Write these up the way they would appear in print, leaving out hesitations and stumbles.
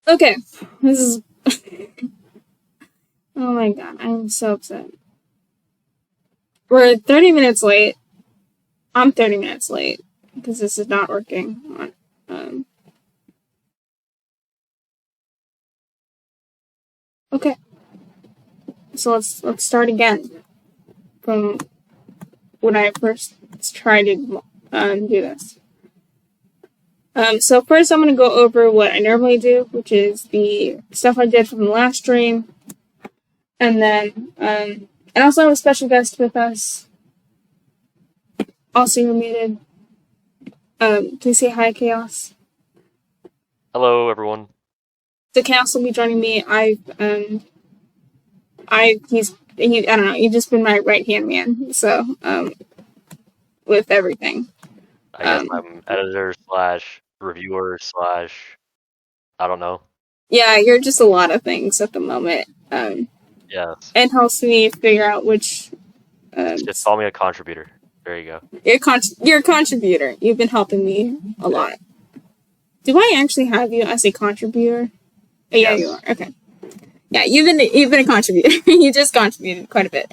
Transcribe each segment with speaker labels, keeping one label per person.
Speaker 1: Okay, this is... oh my god, I'm so upset. We're 30 minutes late. I'm 30 minutes late because this is not working. Okay, so let's start again from when I first tried to do this. So first I'm going to go over what I normally do, which is the stuff I did from the last stream. And then, and also have a special guest with us. Also, you're muted. Please say hi, Chaos.
Speaker 2: Hello, everyone.
Speaker 1: So Chaos will be joining me. I don't know, he's just been my right-hand man, so, with everything.
Speaker 2: I guess I'm editor / reviewer / I don't know.
Speaker 1: Yeah, you're just a lot of things at the moment.
Speaker 2: Yes.
Speaker 1: And helps me figure out which...
Speaker 2: just call me a contributor. There you go.
Speaker 1: You're a contributor. You've been helping me a lot. Do I actually have you as a contributor? Oh, yeah,
Speaker 2: Yes.
Speaker 1: you are. Okay. Yeah, you've been a contributor. You just contributed quite a bit.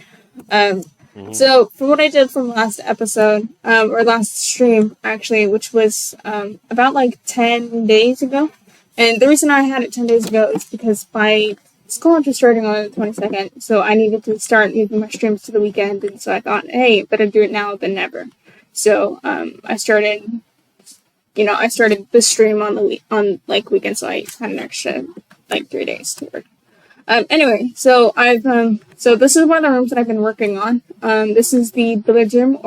Speaker 1: So from what I did from last episode, or last stream actually, which was about like 10 days ago. And the reason I had it 10 days ago is because my school is starting on the 22nd, so I needed to start moving my streams to the weekend, and so I thought, hey, better do it now than never. So I started the stream on weekend, so I had an extra 3 days to work. Anyway, so so this is one of the rooms that I've been working on. This is the billiards room,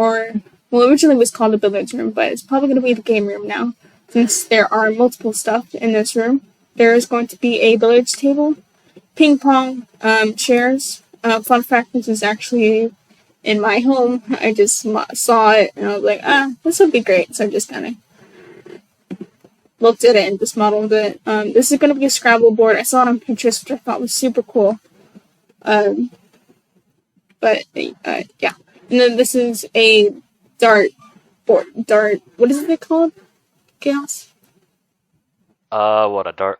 Speaker 1: originally it was called the billiards room, but it's probably going to be the game room now, since there are multiple stuff in this room. There is going to be a billiards table, ping pong, chairs. Fun fact, this is actually in my home. I just saw it, and I was like, this would be great, so I just kind of looked at it and just modeled it. This is going to be a Scrabble board. I saw it on Pinterest, which I thought was super cool. Yeah. And then this is a dart board. What is it called? Chaos?
Speaker 2: What, a dart,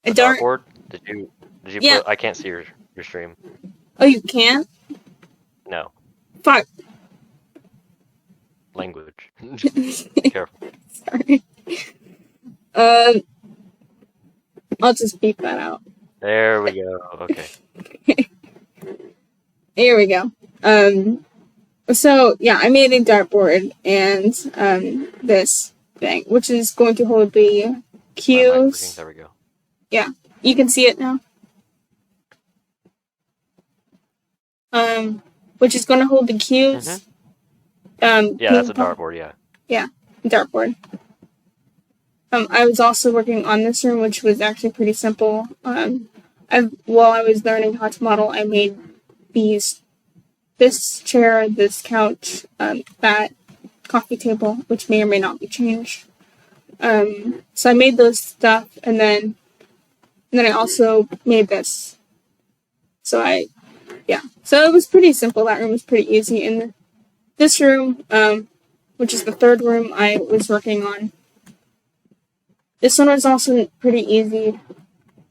Speaker 1: a dart
Speaker 2: board? Did you
Speaker 1: yeah.
Speaker 2: I can't see your stream.
Speaker 1: Oh, you can't?
Speaker 2: No.
Speaker 1: Fuck.
Speaker 2: Language. Careful.
Speaker 1: Sorry. I'll just beep that out.
Speaker 2: There we go. Okay.
Speaker 1: Here we go. So yeah, I made a dartboard and this thing, which is going to hold the cues.
Speaker 2: There we go.
Speaker 1: Yeah, you can see it now. Which is going to hold the cues.
Speaker 2: Yeah, that's a dartboard. Yeah.
Speaker 1: Yeah, dartboard. I was also working on this room, which was actually pretty simple. While I was learning how to model, I made this chair, this couch, that coffee table, which may or may not be changed. So I made those stuff, and then I also made this. So it was pretty simple. That room was pretty easy. And this room, which is the third room I was working on, this one was also pretty easy.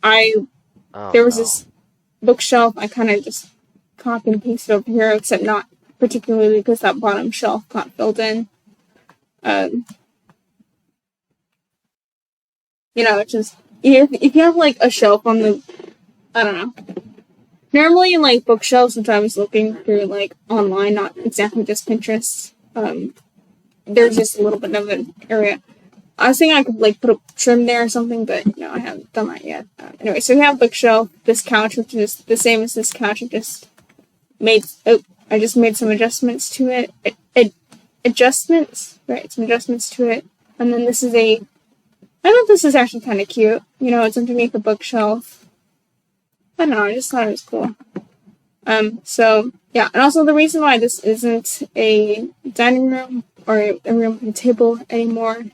Speaker 1: There was this bookshelf. I kind of just copy and pasted over here, except not particularly because that bottom shelf got filled in. It's just, if you have a shelf on the, I don't know. Normally in bookshelves, which I was looking through online, not exactly just Pinterest, there's just a little bit of an area. I was thinking I could put a trim there or something, but no, I haven't done that yet. Anyway, so we have a bookshelf, this couch, which is the same as this couch. I just made some adjustments to it. Some adjustments to it. And then this is I thought this is actually kind of cute. It's underneath the bookshelf. I don't know, I just thought it was cool. So, yeah, and also the reason why this isn't a dining room or a room with a table anymore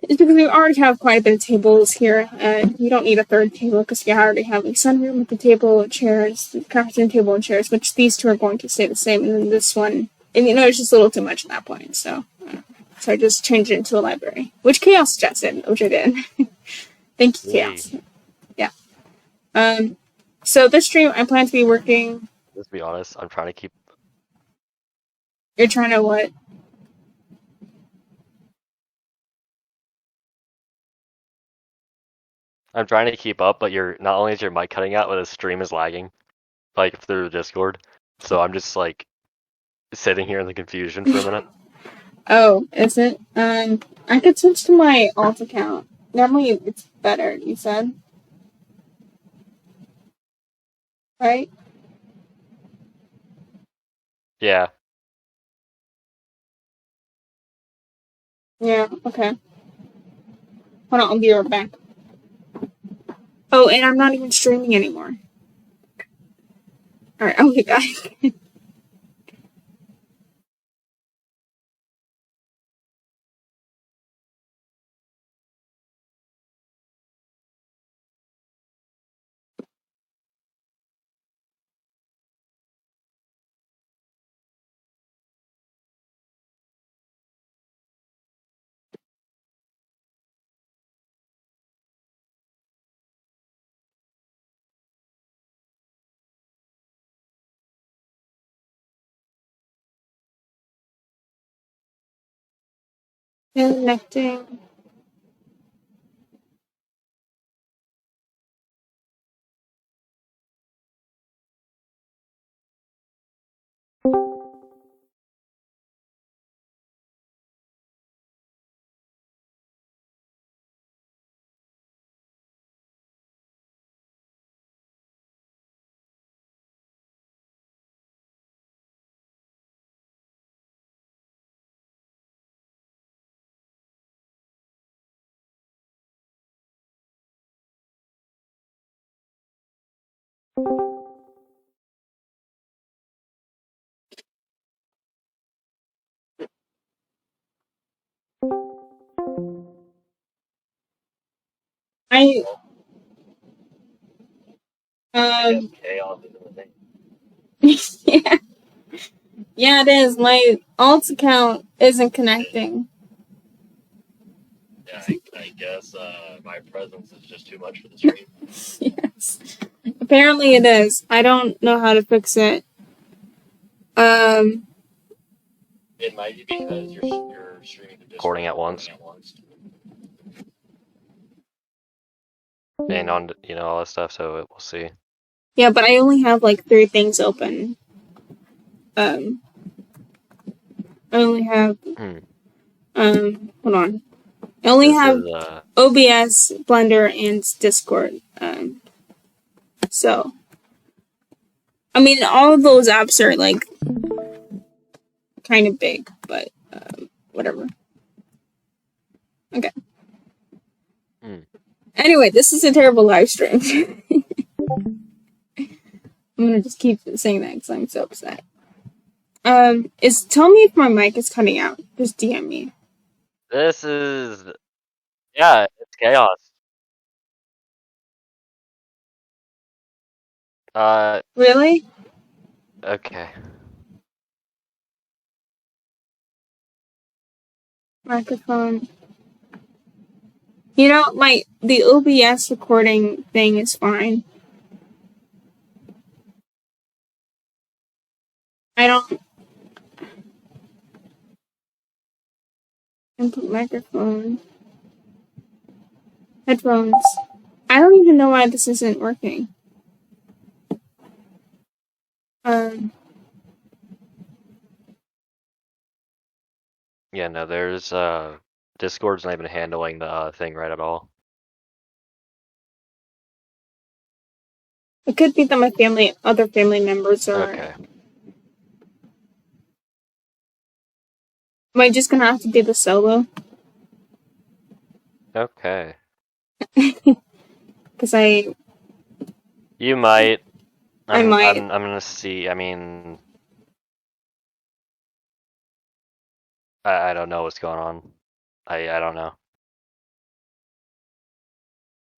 Speaker 1: is because we already have quite a bit of tables here, and you don't need a third table because you already have a sunroom with the table, chairs, the crafting table and chairs, which these two are going to stay the same, and then this one, and it's just a little too much at that point, so So I just changed it into a library, which Chaos suggested, which I did. Thank you, Chaos. Yeah. So this stream, I plan to be working.
Speaker 2: Let's be honest, I'm trying to keep.
Speaker 1: You're trying to what?
Speaker 2: I'm trying to keep up, but not only is your mic cutting out, but the stream is lagging, like through the Discord. So I'm just like sitting here in the confusion for a minute.
Speaker 1: Oh, is it? I could switch to my alt account. Normally it's better, you said. Right?
Speaker 2: Yeah.
Speaker 1: Yeah, okay. Hold on, I'll be right back. Oh, and I'm not even streaming anymore. Alright, I'll be back. Connecting. I
Speaker 2: Chaos is in the name.
Speaker 1: yeah. Yeah, it is. My alt account isn't connecting.
Speaker 2: Yeah, I guess my presence is just too much for the stream.
Speaker 1: Yes. Apparently it is. I don't know how to fix it.
Speaker 2: It might be because you're streaming the recording at once. And on all that stuff, so we'll see.
Speaker 1: Yeah, but I only have like 3 things open. I only have hold on. I only have OBS, Blender, and Discord. So I mean all of those apps are like kind of big, but whatever. Okay. Anyway, this is a terrible live stream. I'm gonna just keep saying that because I'm so upset. Tell me if my mic is cutting out. Just DM me.
Speaker 2: This is, yeah, it's chaos.
Speaker 1: Really?
Speaker 2: Okay.
Speaker 1: Microphone. You know, the OBS recording thing is fine. I don't input microphone. Headphones. I don't even know why this isn't working.
Speaker 2: Yeah, no, there's Discord's not even handling the thing right at all.
Speaker 1: It could be that my other family members are.
Speaker 2: Okay.
Speaker 1: Am I just gonna have to do the solo?
Speaker 2: Okay.
Speaker 1: Because
Speaker 2: You might.
Speaker 1: I might.
Speaker 2: I'm gonna see. I mean, I don't know what's going on. I don't know.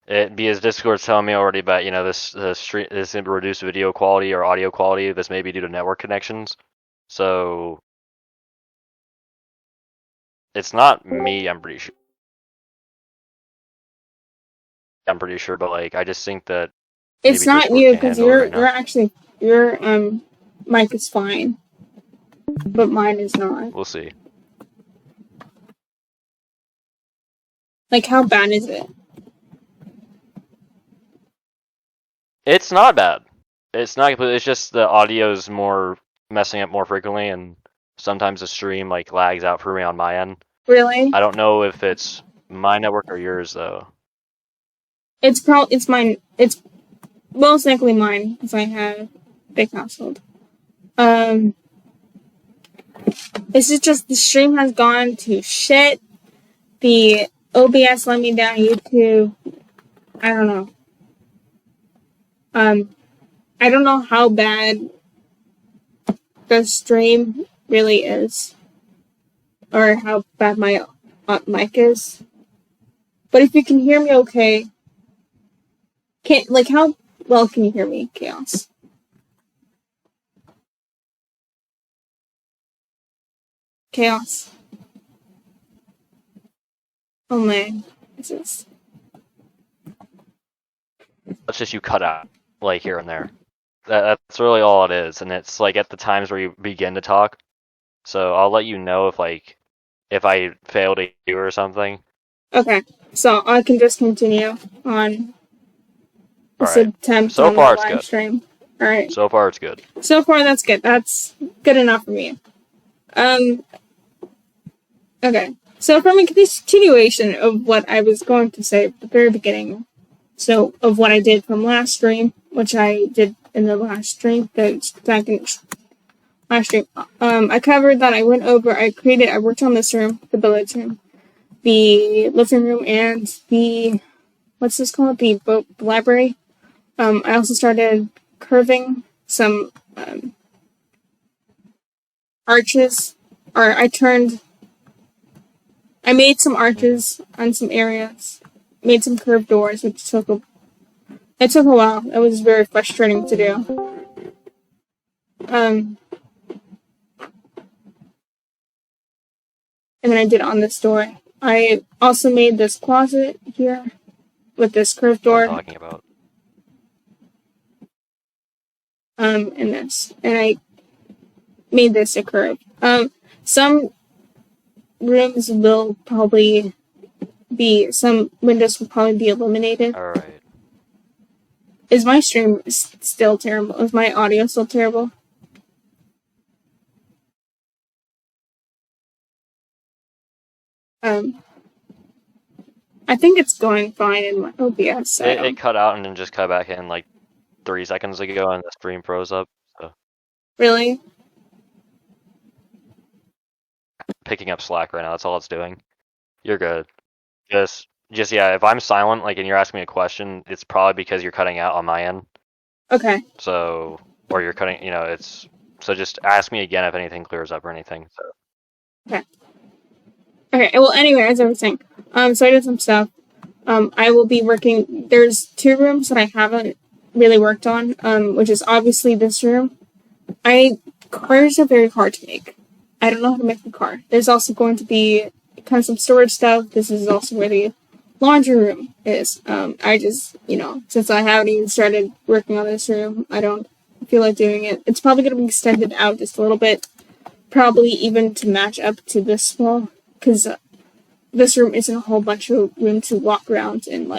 Speaker 2: Because Discord's telling me already about this reduced video quality or audio quality. This may be due to network connections. So It's not me, I'm pretty sure, but like I just think that
Speaker 1: It's
Speaker 2: maybe
Speaker 1: not
Speaker 2: Discord
Speaker 1: you
Speaker 2: can't
Speaker 1: because
Speaker 2: handle it right now.
Speaker 1: you're actually your mic is fine, but mine is not.
Speaker 2: We'll see.
Speaker 1: Like, how bad is it?
Speaker 2: It's not bad. It's not completely. It's just the audio's more messing up more frequently, and sometimes the stream like lags out for me on my end.
Speaker 1: Really?
Speaker 2: I don't know if it's my network or yours though.
Speaker 1: It's mine. It's most likely mine because I have a big household. This is just the stream has gone to shit. The OBS let me down. YouTube. I don't know. I don't know how bad the stream really is, or how bad my mic is. But if you can hear me, okay. How well can you hear me, Chaos? Chaos. Oh man, this is.
Speaker 2: That's just you cut out like here and there. That's really all it is, and it's like at the times where you begin to talk. So I'll let you know if I fail to hear or something.
Speaker 1: Okay, so I can just continue on this attempt
Speaker 2: So
Speaker 1: on
Speaker 2: far,
Speaker 1: the
Speaker 2: it's
Speaker 1: live
Speaker 2: good.
Speaker 1: stream. All right.
Speaker 2: So far, it's good.
Speaker 1: So far, that's good. That's good enough for me. Okay. So from a continuation of what I was going to say at the very beginning, so of what I did from last stream, which I did in the last stream, the second last stream, I covered that I went over, I worked on this room, the billiards room, the living room, and the, what's this called? The library. I also started curving some, arches, or I made some arches on some areas, made some curved doors, which took a while. It was very frustrating to do. And then I did on this door. I also made this closet here with this curved door.
Speaker 2: What I'm talking about.
Speaker 1: And this, and I made this a curve. Some rooms will probably some windows will probably be eliminated.
Speaker 2: Alright.
Speaker 1: Is my stream still terrible? Is my audio still terrible? I think it's going fine in my OBS.
Speaker 2: It cut out and then just cut back in like 3 seconds ago, and the stream froze up. So.
Speaker 1: Really?
Speaker 2: Picking up slack right now. That's all it's doing. You're good. Just yeah. If I'm silent, like, and you're asking me a question, it's probably because you're cutting out on my end.
Speaker 1: Okay.
Speaker 2: So, or you're cutting. So just ask me again if anything clears up or anything. So.
Speaker 1: Okay. Okay. Well, anyway, as I was saying, so I did some stuff. I will be working. There's 2 rooms that I haven't really worked on. Which is obviously this room. Cars are very hard to make. I don't know how to make a car. There's also going to be kind of some storage stuff. This is also where the laundry room is. I just, since I haven't even started working on this room, I don't feel like doing it. It's probably going to be extended out just a little bit. Probably even to match up to this wall. Because this room isn't a whole bunch of room to walk around and,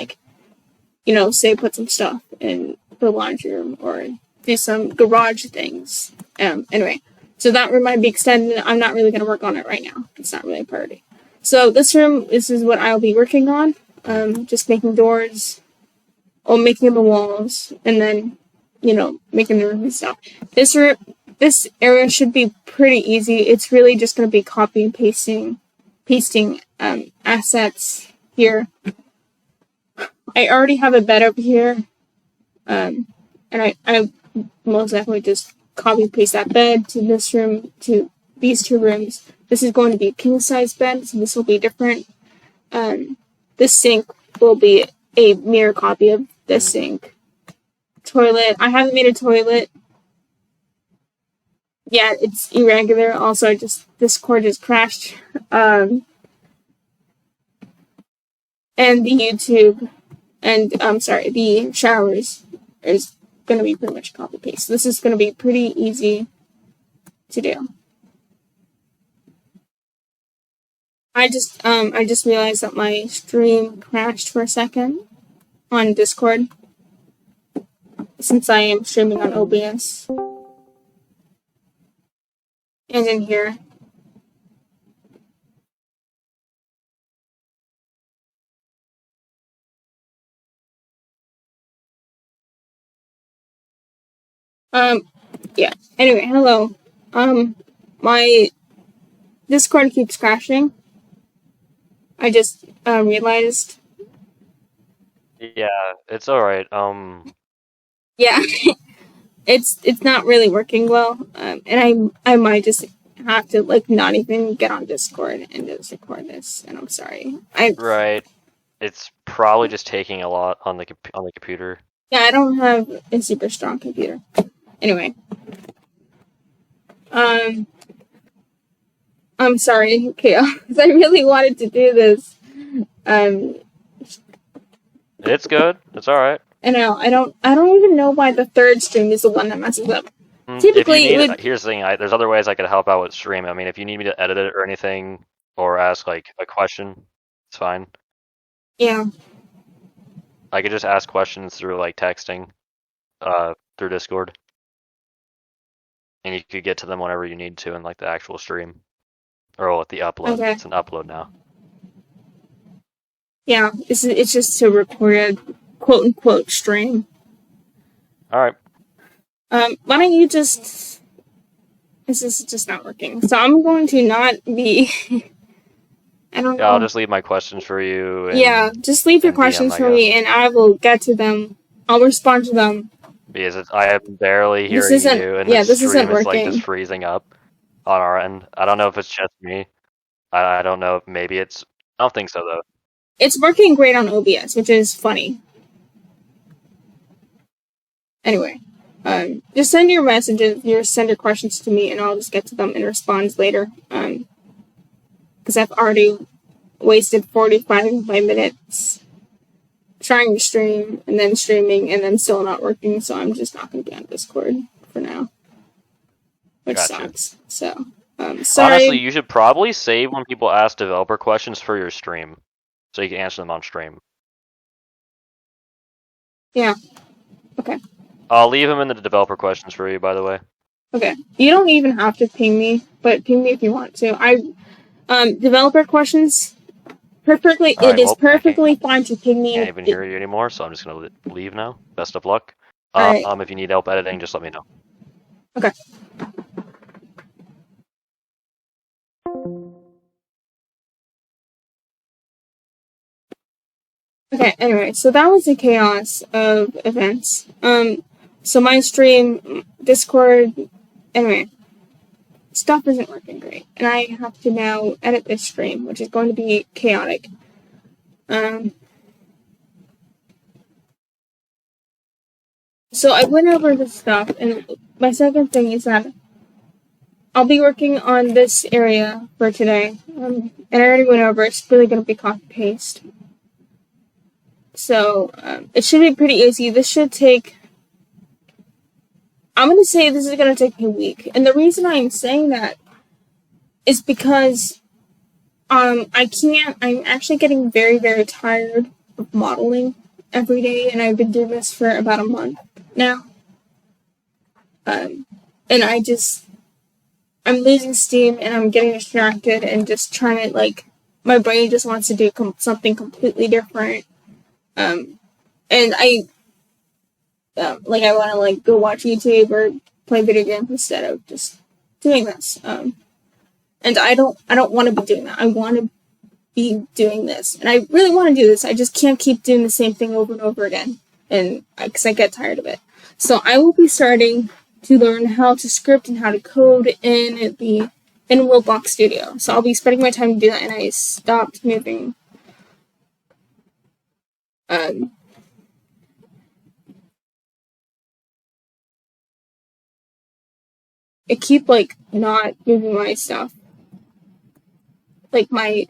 Speaker 1: say put some stuff in the laundry room or do some garage things. Anyway. So that room might be extended. I'm not really going to work on it right now. It's not really a priority. So this is what I'll be working on. Just making doors, or making the walls, and then, making the room and stuff. This area should be pretty easy. It's really just going to be copy and pasting assets here. I already have a bed over here. And I most definitely just copy and paste that bed to this room, to these 2 rooms. This is going to be a king size bed, so this will be different. This sink will be a mirror copy of this sink. Toilet. I haven't made a toilet. Yeah, it's irregular. Also, this cord just crashed. and the YouTube, and the showers is going to be pretty much copy paste. This is going to be pretty easy to do. I just realized that my stream crashed for a second on Discord, since I am streaming on OBS. And in here. Yeah. Anyway, hello. My Discord keeps crashing. I just realized.
Speaker 2: Yeah, it's alright.
Speaker 1: Yeah, it's not really working well. And I might just have to like not even get on Discord and just record this. And I'm sorry.
Speaker 2: Right. It's probably just taking a lot on the computer.
Speaker 1: Yeah, I don't have a super strong computer. Anyway. I'm sorry, Chaos. I really wanted to do this.
Speaker 2: It's good. It's alright.
Speaker 1: I know. I don't even know why the third stream is the one that messes up. Typically,
Speaker 2: here's the thing. There's other ways I could help out with stream. I mean, if you need me to edit it or anything, or ask like a question, it's fine.
Speaker 1: Yeah.
Speaker 2: I could just ask questions through like texting, through Discord, and you could get to them whenever you need to in like the actual stream, or with the upload.
Speaker 1: Okay.
Speaker 2: It's an upload now.
Speaker 1: Yeah, it's just to record a quote unquote stream.
Speaker 2: All right.
Speaker 1: Why don't you just? This is just not working. So I'm going to not be. I don't know.
Speaker 2: Yeah, I'll just leave my questions for you.
Speaker 1: Yeah, just leave your questions for me, and I will get to them. I'll respond to them.
Speaker 2: Because I am barely hearing you, and the stream is like just freezing up on our end. I don't know if it's just me. I don't know if maybe it's. I don't think so though.
Speaker 1: It's working great on OBS, which is funny. Anyway, just send your messages, send your questions to me, and I'll just get to them and respond later. Because I've already wasted 45 of my minutes trying to stream, and then streaming, and then still not working, so I'm just not going to be on Discord for now. Which sucks. So, sorry.
Speaker 2: Honestly, you should probably save when people ask developer questions for your stream, so you can answer them on stream.
Speaker 1: Yeah. Okay.
Speaker 2: I'll leave them in the developer questions for you, by the way.
Speaker 1: Okay. You don't even have to ping me, but ping me if you want to. Developer questions, perfectly fine to ping me.
Speaker 2: I can't even hear you anymore, so I'm just going to leave now. Best of luck.
Speaker 1: Right.
Speaker 2: If you need help editing, just let me know.
Speaker 1: Okay. Okay, anyway, so that was the chaos of events. So my stream, Discord, anyway, stuff isn't working great. And I have to now edit this stream, which is going to be chaotic. So I went over this stuff, and my second thing is that I'll be working on this area for today. And I already went over, it's really going to be copy-paste. So, it should be pretty easy. This should take... I'm going to say this is going to take me a week. And the reason I'm saying that is because I'm actually getting very, very tired of modeling every day. And I've been doing this for about a month now. And I'm losing steam and I'm getting distracted and just trying to, my brain just wants to do something completely different. And I want to, go watch YouTube or play video games instead of just doing this. And I don't want to be doing that. I want to be doing this. And I really want to do this. I just can't keep doing the same thing over and over again. And because I get tired of it. So I will be starting to learn how to script and how to code in Roblox Studio. So I'll be spending my time to do that, and I stopped moving. I keep, not moving my stuff. My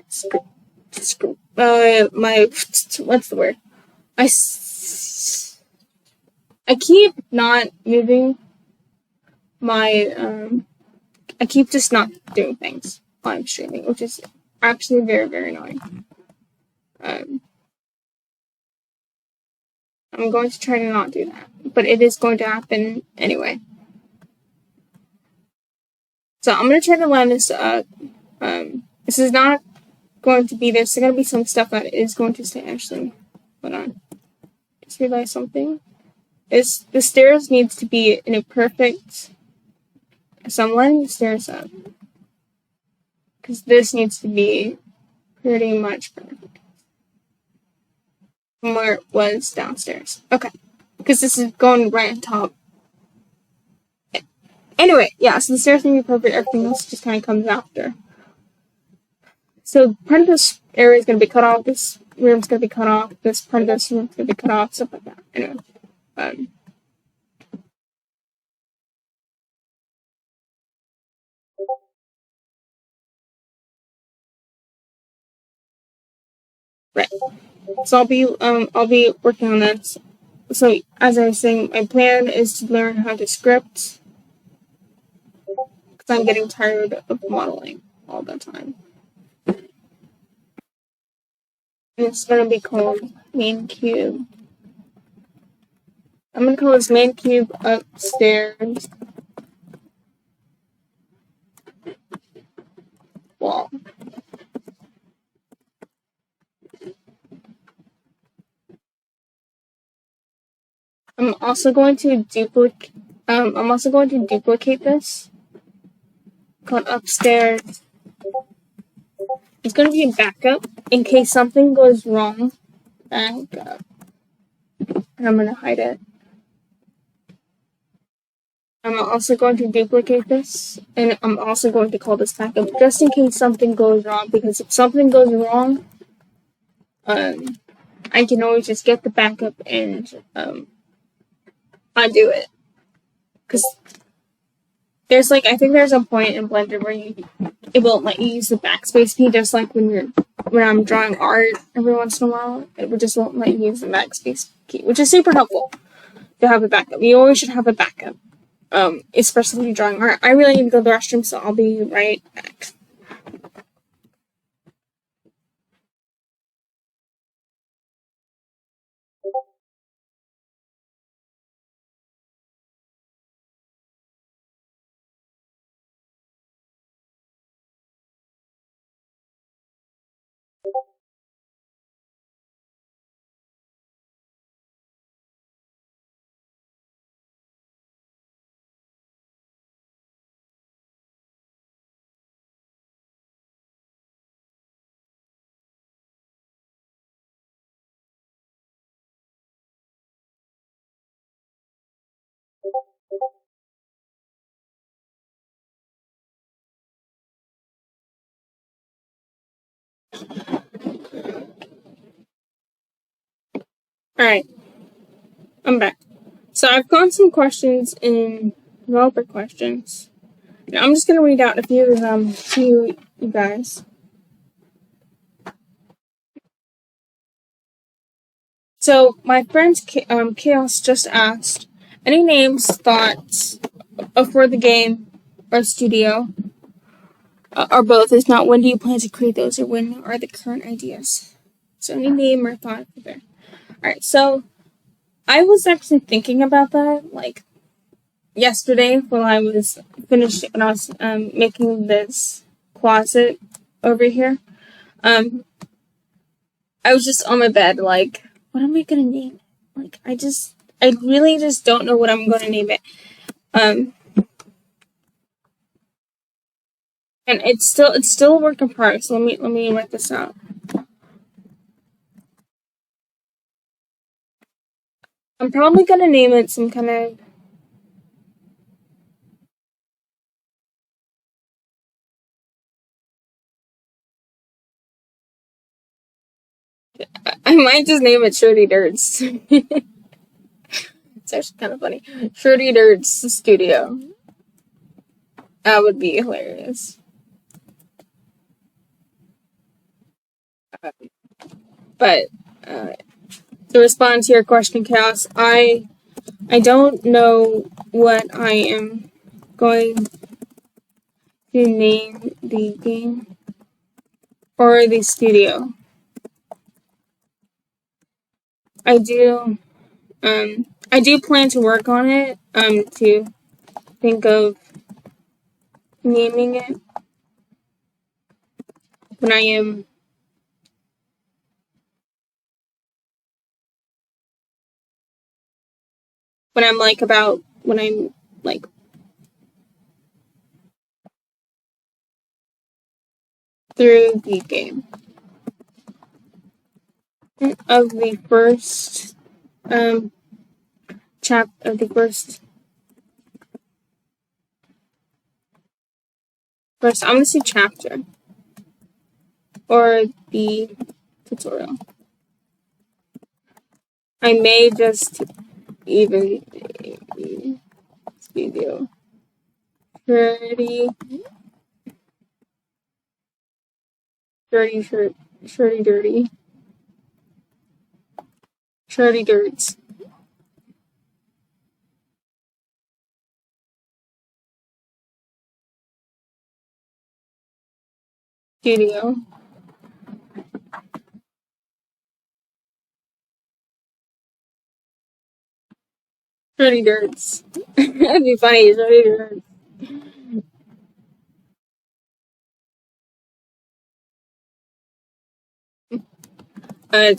Speaker 1: what's the word? I keep not moving my, I keep just not doing things while I'm streaming, which is actually very, very annoying. I'm going to try to not do that, but it is going to happen anyway. So I'm going to try to line this up. This is not going to be, there's going to be some stuff that is going to stay, actually. Hold on. Just realized something. The stairs needs to be in a perfect, so I'm lining the stairs up. Because this needs to be pretty much perfect. From where it was downstairs. Okay. Because this is going right on top. Anyway, yeah, so the stairs need to be perfect, everything else just kind of comes after. So part of this area is going to be cut off, this room's going to be cut off, this part of this room's going to be cut off, stuff like that. Anyway. Right. So I'll be working on this. So as I was saying, my plan is to learn how to script. Because I'm getting tired of modeling all the time. And it's going to be called Main Cube. I'm going to call this Main Cube Upstairs Wall. I'm also going to duplicate this. Called Upstairs. It's going to be a backup in case something goes wrong. Backup. And I'm going to hide it. I'm also going to duplicate this, and I'm also going to call this backup just in case something goes wrong, because if something goes wrong, I can always just get the backup and undo it. Because there's I think there's a point in Blender where it won't let you use the backspace key, just like when I'm drawing art every once in a while, it just won't let you use the backspace key, which is super helpful to have a backup. You always should have a backup. Especially when you're drawing art. I really need to go to the restroom, so I'll be right back. Alright. I'm back. So I've got some questions in developer questions. Now, I'm just going to read out a few of them to you guys. So my friend Chaos just asked, any names, thoughts for the game or studio, or both? If not, when do you plan to create those, or when are the current ideas? So any name or thought there. Alright, so I was actually thinking about that, yesterday when I was making this closet over here. I was just on my bed, what am I gonna name it? I really just don't know what I'm gonna name it. And it's still a work in progress. Let me write this out. I'm probably gonna name it some kind of I might just name it Shirty Dirts. It's actually kind of funny. Shirty Dirts Studio. That would be hilarious. But to respond to your question, Chaos, I don't know what I am going to name the game or the studio. I do plan to work on it, to think of naming it when I'm like through the game of the first of the first I'm gonna say chapter or the tutorial. I may just even studio 30 dirts. Studio. Dirty dirts. That'd be funny, dirty dirts.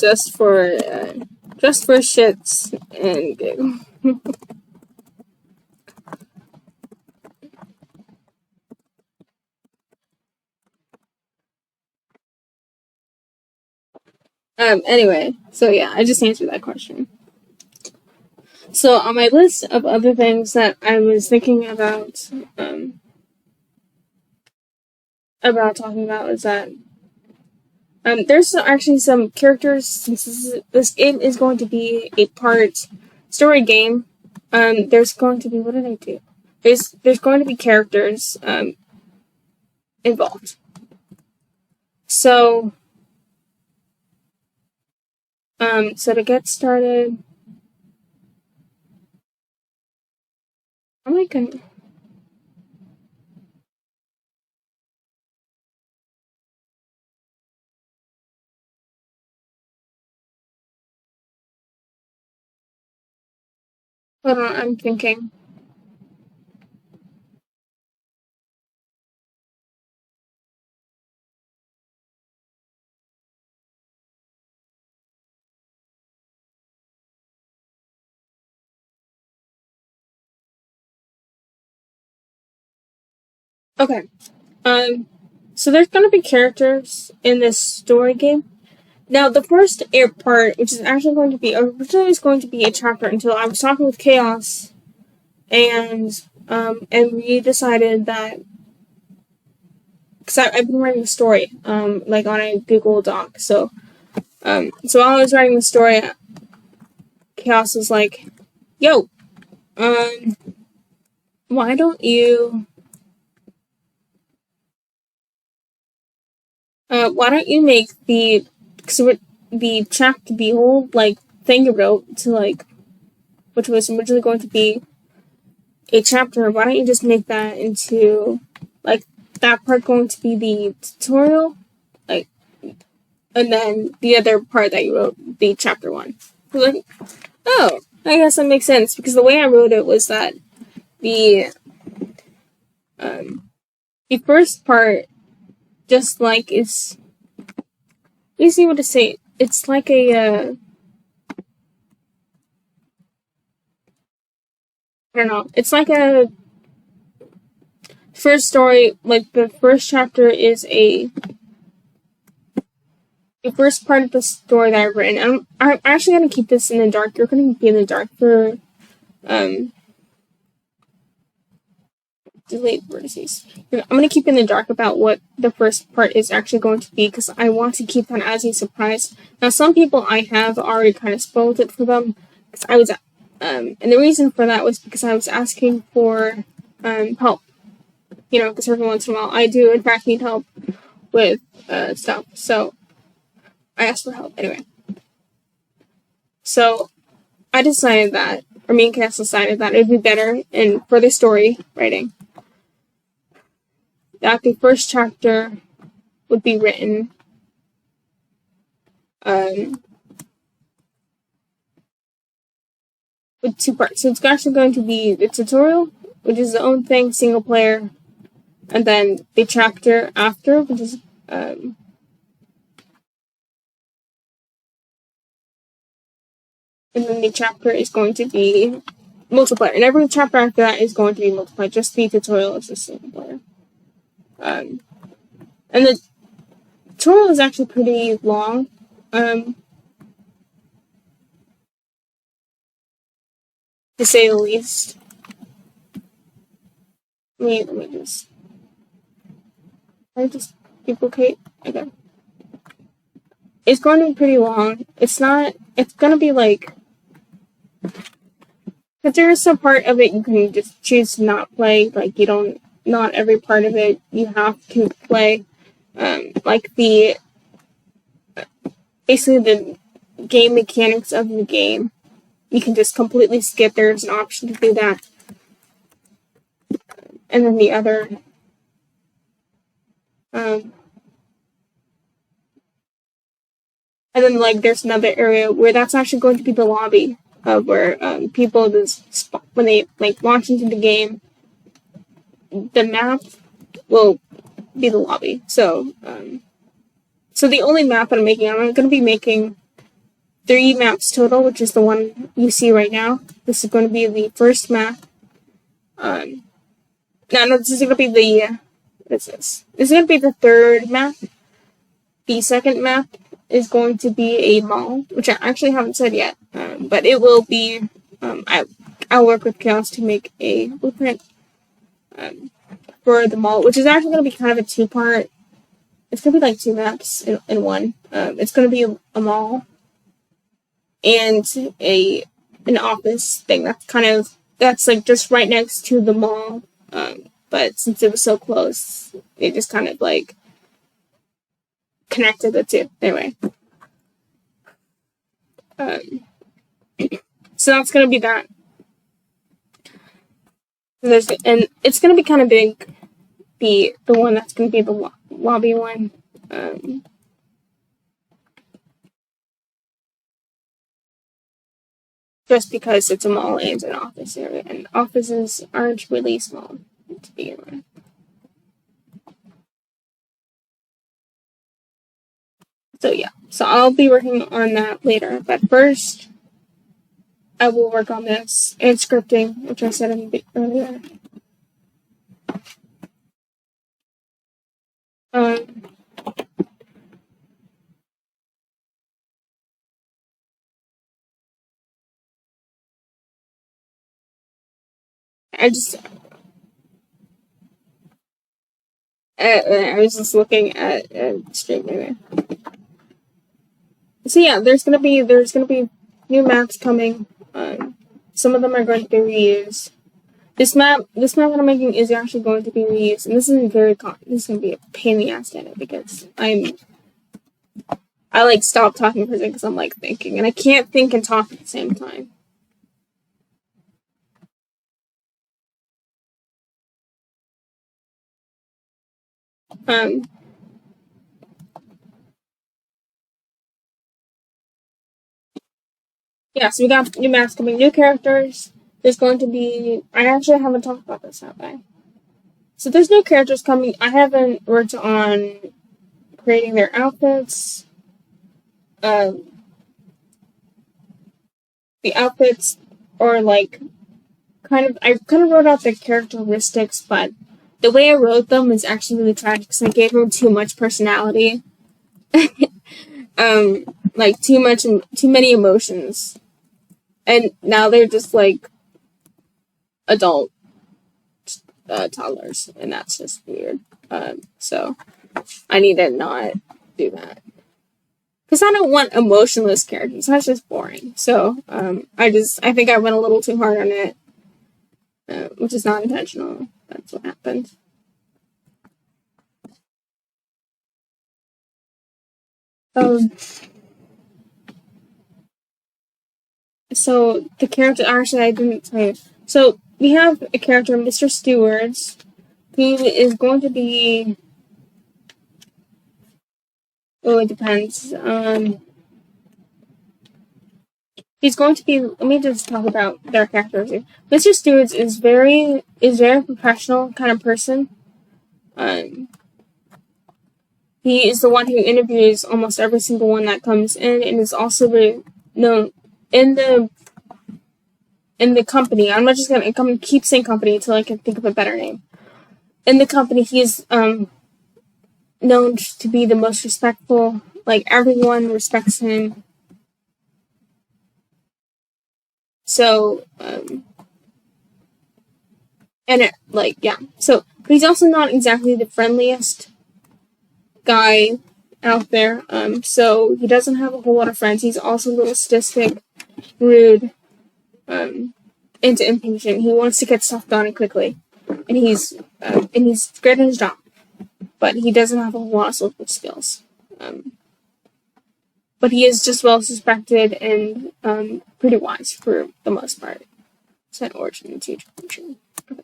Speaker 1: Just for shits and giggles. Anyway, so yeah, I just answered that question. So on my list of other things that I was thinking about talking about is that there's actually some characters, since this game is going to be a part story game. There's going to be, what did I do? There's going to be characters involved. So to get started, hold on, I'm thinking. Okay. So there's gonna be characters in this story game. Now, the first part, which is actually going to be, originally was going to be a chapter until I was talking with Chaos, and we decided that, because I've been writing a story, like on a Google Doc, so while I was writing the story, Chaos was like, yo, why don't you make the chapter, the whole, like, thing you wrote to, like, which was originally going to be a chapter, why don't you just make that into, like, that part going to be the tutorial, like, and then the other part that you wrote, the chapter 1. Like, oh, I guess that makes sense, because the way I wrote it was that the first part just, like, is, easy way to say it, it's like a, I don't know, it's like a first story, like, the first chapter is the first part of the story that I've written. I'm actually going to keep this in the dark. You're going to be in the dark for, delayed vertices. I'm going to keep in the dark about what the first part is actually going to be, because I want to keep that as a surprise. Now, some people I have already kind of spoiled it for them, because I was, and the reason for that was because I was asking for, help. You know, because every once in a while I do, in fact, need help with, stuff. So, I asked for help anyway. So I decided that, or me and Cass decided that it'd be better in further story writing that the first chapter would be written with 2 parts. So it's actually going to be the tutorial, which is its own thing, single player, and then the chapter after, which is and then the chapter is going to be multiplayer. And every chapter after that is going to be multiplayer. Just the tutorial is just single player. And the tutorial is actually pretty long. To say the least. Let me just... Can I just duplicate? Okay. It's going to be pretty long. It's going to be like... Because there is some part of it you can just choose to not play. Like, not every part of it you have to play. Like basically the game mechanics of the game. You can just completely skip. There's an option to do that. And then the other... and then, like, there's another area where that's actually going to be the lobby, where people just, when they, like, launch into the game, the map will be the lobby. So, so the only map that I'm going to be making 3 maps total, which is the one you see right now. This is going to be the first map. No, this is going to be the, what is this? This is going to be the 3rd map. The 2nd map is going to be a mall, which I actually haven't said yet, but it will be, I'll work with Chaos to make a blueprint for the mall, which is actually going to be kind of a 2-part. It's going to be like 2 maps in one. It's going to be a mall and an office thing that's like just right next to the mall, but since it was so close, it just kind of like connected the 2. Anyway. So that's going to be that. And it's going to be kind of big, the one that's going to be the lobby one. Just because it's a mall and an office area, and offices aren't really small to begin with. So yeah, so I'll be working on that later, but first, I will work on this and scripting, which I said earlier. I was just looking at stream anyway. So yeah, there's gonna be new maps coming. Some of them are going to be reused. This map that I'm making is actually going to be reused, and this is going to be a pain in the ass to edit because I like stop talking for a second because I'm like thinking, and I can't think and talk at the same time. Yeah, so we got new maps coming, new characters. There's going to be... I actually haven't talked about this, have I? So there's new characters coming. I haven't worked on creating their outfits. The outfits are like... I kind of wrote out the characteristics, but the way I wrote them is actually really tragic because I gave them too much personality. Like too many emotions. And now they're just like adult toddlers, and that's just weird. So I need to not do that. Because I don't want emotionless characters. That's just boring. So I think I went a little too hard on it. Which is not intentional. That's what happened. so the character, actually, I didn't tell you. So we have a character, Mr. Stewards, who is going to be, it depends. He's going to be, let me just talk about their characters here. Mr. Stewards is very professional kind of person. He is the one who interviews almost every single one that comes in, and is also very known in the company. I'm gonna keep saying company until I can think of a better name. In the company, he is known to be the most respectful. Like, everyone respects him. So, So, but he's also not exactly the friendliest guy out there. So he doesn't have a whole lot of friends. He's also a little sadistic, rude, and impatient. He wants to get stuff done quickly, and he's great at his job, but he doesn't have a whole lot of social skills. But he is just well suspected and pretty wise for the most part. Set origin and future function. Okay.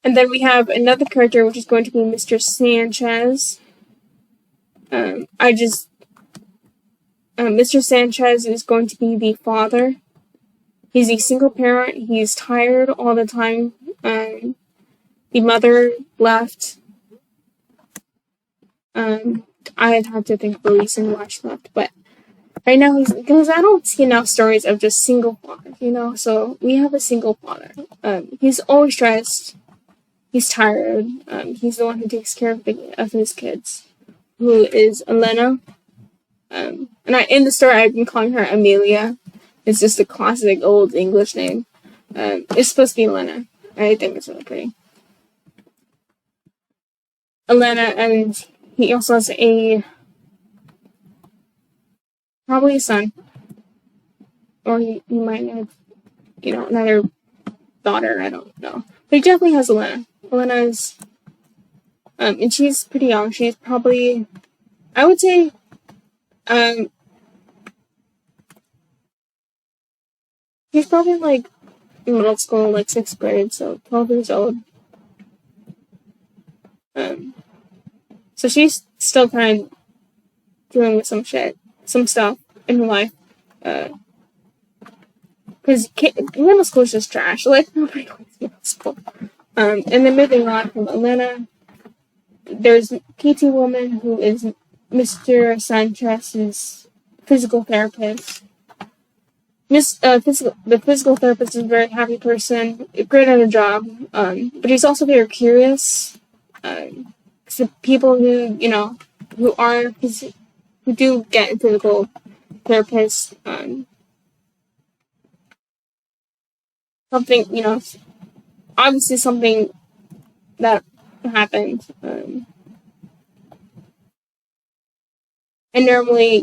Speaker 1: And then we have another character, which is going to be Mr. Sanchez. Mr. Sanchez is going to be the father. He's a single parent. He's tired all the time. The mother left. I'd have to think of a reason why she left, but right now because I don't see enough stories of just single fathers, so we have a single father. He's always stressed. He's tired. He's the one who takes care of his kids, who is Elena. And in the story, I've been calling her Amelia. It's just a classic old English name. It's supposed to be Elena. I think it's really pretty. Elena, and he also has probably a son. Or he might have, another daughter, I don't know. But he definitely has Elena. Elena's, and she's pretty young. She's probably, I would say, she's probably like in middle school, like 6th grade, so 12 years old. So she's still kind of dealing with some stuff in her life. Because middle school is just trash. Like, nobody likes middle school. And then moving on from Elena, there's PT Woman, who is Mr. Sanchez's physical therapist. The physical therapist is a very happy person, great at her job, but he's also very curious. So people who do get physical therapists, obviously something that happened, and normally,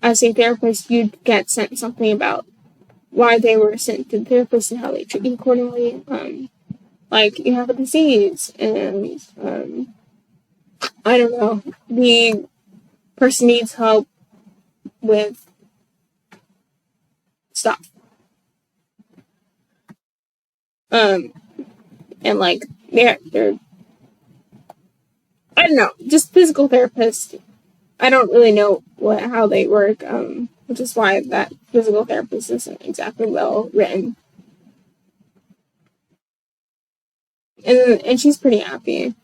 Speaker 1: as a therapist, you'd get sent something about why they were sent to the therapist and how they treat you accordingly. Like, you have a disease, and, I don't know, the person needs help with stuff. And, like, they're I don't know, just physical therapists. I don't really know how they work, which is why that physical therapist isn't exactly well written. And she's pretty happy.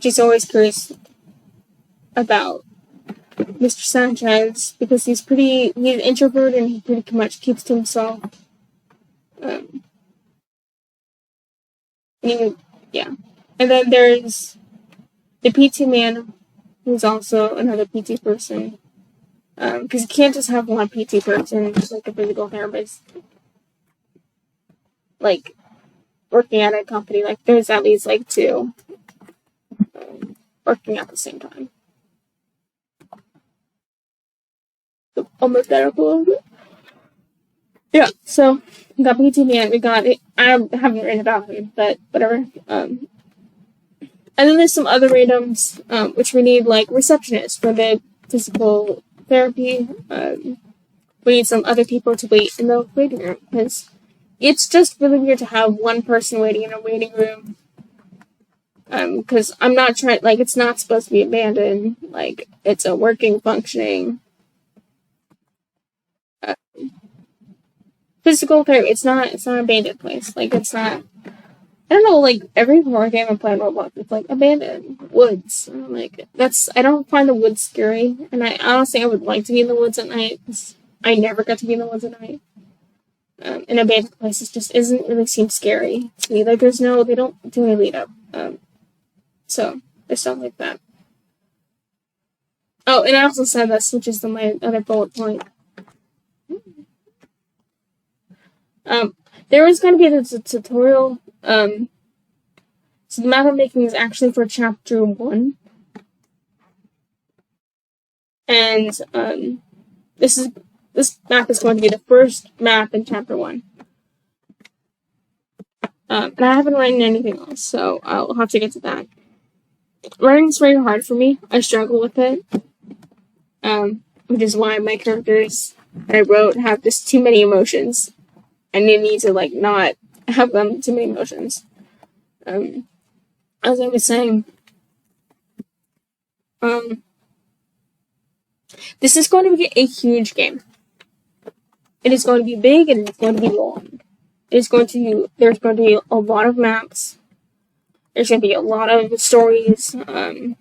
Speaker 1: She's always curious about Mr. Sanchez because he's introverted and he pretty much keeps to himself. And then there's the PT man, who's also another PT person. Because you can't just have one PT person, just like a physical therapist. Like, working at a company, like, there's at least, like, 2 working at the same time. So, almost that up a little bit. Yeah, so, we got PT man, I haven't written about him, but whatever. And then there's some other randoms, which we need, like, receptionists for the physical therapy. We need some other people to wait in the waiting room, because it's just really weird to have one person waiting in a waiting room. Because I'm not trying, like, it's not supposed to be abandoned. Like, it's a working, functioning physical therapy. It's not an abandoned place. Like, it's not. I don't know. Like, every horror game I play on Roblox, it's like abandoned woods. And I'm like, I don't find the woods scary, and I honestly would like to be in the woods at night. Cause I never got to be in the woods at night. And abandoned places just isn't really seem scary to me. Like, they don't do any lead up. So I just don't like that. Oh, and I also said that switches to my other bullet point. There was going to be a tutorial. So the map I'm making is actually for chapter 1. And this map is going to be the first map in chapter 1. And I haven't written anything else, so I'll have to get to that. Writing's very hard for me. I struggle with it. Which is why my characters that I wrote have just too many emotions. And you need to, like, not have them too many emotions. As I was saying, this is going to be a huge game. It is going to be big and it's going to be long. There's going to be a lot of maps. There's going to be a lot of stories. There's going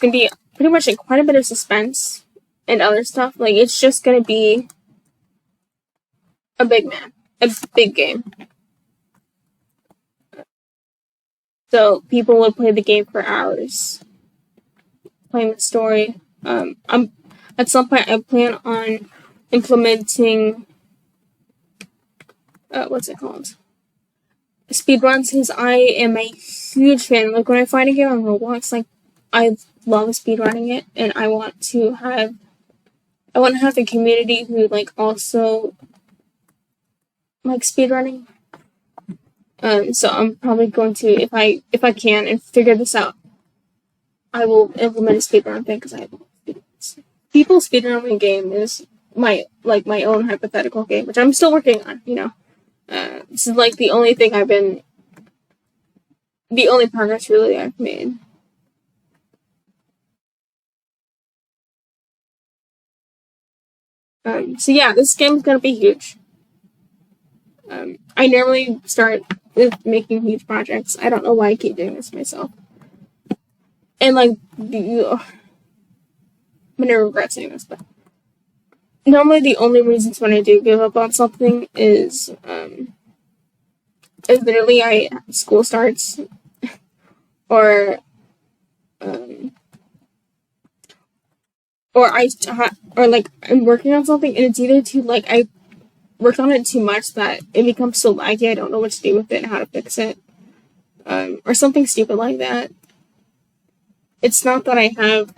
Speaker 1: to be pretty much like quite a bit of suspense and other stuff. Like, it's just going to be a big map, a big game. So people will play the game for hours, playing the story. At some point I plan on implementing what's it called? Speedruns, because I am a huge fan. Like, when I find a game on Roblox, like, I love speedrunning it, and I want to have the community who, like, also like speedrunning. So I'm probably going to, if I can and figure this out, I will implement a speedrun thing, because I love speedruns. People speedrunning game is my own hypothetical game, which I'm still working on, you know. This is like the only progress really I've made. So yeah, this game is gonna be huge. I normally start with making huge projects. I don't know why I keep doing this myself. And like, I'm gonna regret saying this, but normally the only reasons when I do give up on something is literally school starts, or like I'm working on something and it's either too, like, I worked on it too much that it becomes so laggy I don't know what to do with it and how to fix it, or something stupid like that. It's not that